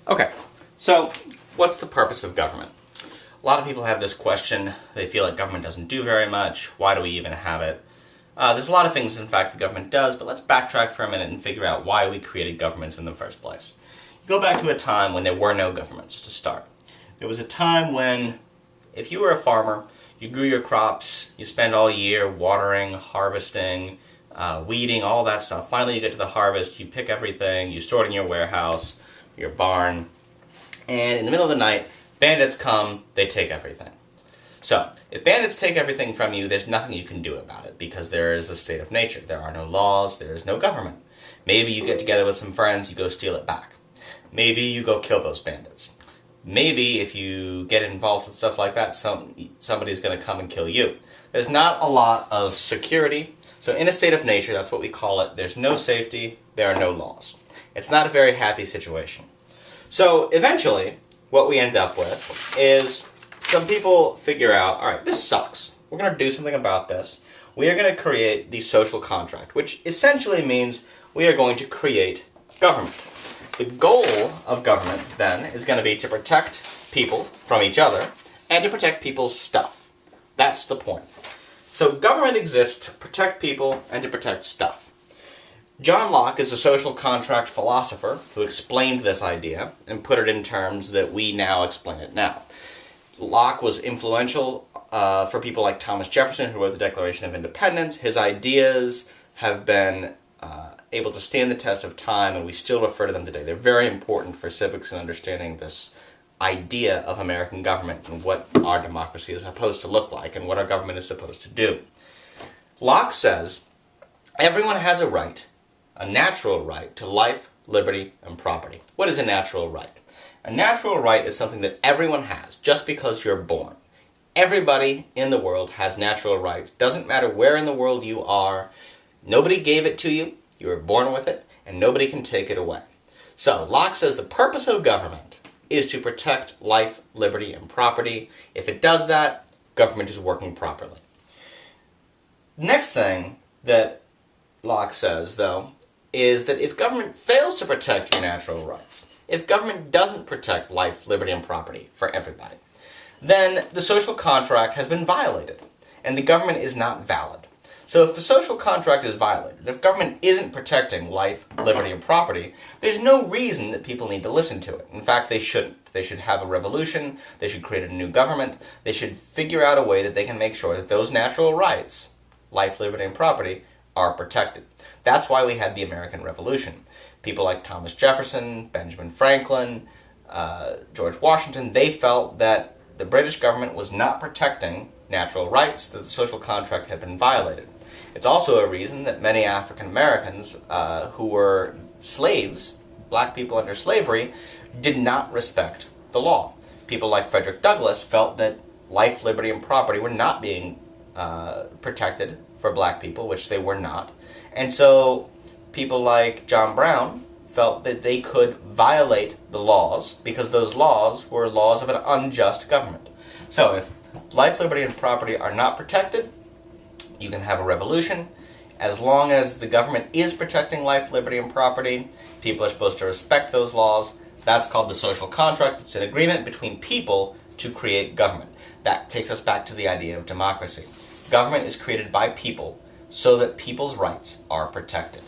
Okay, so what's the purpose of government? A lot of people have this question. They feel like government doesn't do very much. Why do we even have it? There's a lot of things, in fact, the government does, but let's backtrack for a minute and figure out why we created governments in the first place. Go back to a time when there were no governments to start. There was a time when, if you were a farmer, you grew your crops, you spend all year watering, harvesting, weeding, all that stuff. Finally you get to the harvest, you pick everything, you store it in your warehouse, your barn, and in the middle of the night, bandits come, they take everything. So, if bandits take everything from you, there's nothing you can do about it, because there is a state of nature. There are no laws, there is no government. Maybe you get together with some friends, you go steal it back. Maybe you go kill those bandits. Maybe if you get involved with stuff like that, somebody's going to come and kill you. There's not a lot of security, so in a state of nature, that's what we call it, there's no safety, there are no laws. It's not a very happy situation. So, eventually, what we end up with is some people figure out, alright, this sucks. We're going to do something about this. We are going to create the social contract, which essentially means we are going to create government. The goal of government, then, is going to be to protect people from each other and to protect people's stuff. That's the point. So government exists to protect people and to protect stuff. John Locke is a social contract philosopher who explained this idea and put it in terms that we now explain it now. Locke was influential for people like Thomas Jefferson, who wrote the Declaration of Independence. His ideas have been able to stand the test of time, and we still refer to them today. They're very important for civics and understanding this idea of American government and what our democracy is supposed to look like and what our government is supposed to do. Locke says, everyone has a right, a natural right, to life, liberty, and property. What is a natural right? A natural right is something that everyone has, just because you're born. Everybody in the world has natural rights. Doesn't matter where in the world you are. Nobody gave it to you. You were born with it, and nobody can take it away. So, Locke says the purpose of government is to protect life, liberty, and property. If it does that, government is working properly. Next thing that Locke says, though, is that if government fails to protect your natural rights, if government doesn't protect life, liberty, and property for everybody, then the social contract has been violated, and the government is not valid. So if the social contract is violated, if government isn't protecting life, liberty, and property, there's no reason that people need to listen to it. In fact, they shouldn't. They should have a revolution, they should create a new government, they should figure out a way that they can make sure that those natural rights, life, liberty, and property, are protected. That's why we had the American Revolution. People like Thomas Jefferson, Benjamin Franklin, George Washington, they felt that the British government was not protecting natural rights, that the social contract had been violated. It's also a reason that many African Americans who were slaves, black people under slavery, did not respect the law. People like Frederick Douglass felt that life, liberty, and property were not being protected for black people, which they were not. And so people like John Brown felt that they could violate the laws because those laws were laws of an unjust government. So if life, liberty, and property are not protected, you can have a revolution. As long as the government is protecting life, liberty, and property, people are supposed to respect those laws. That's called the social contract. It's an agreement between people to create government. That takes us back to the idea of democracy. Government is created by people so that people's rights are protected.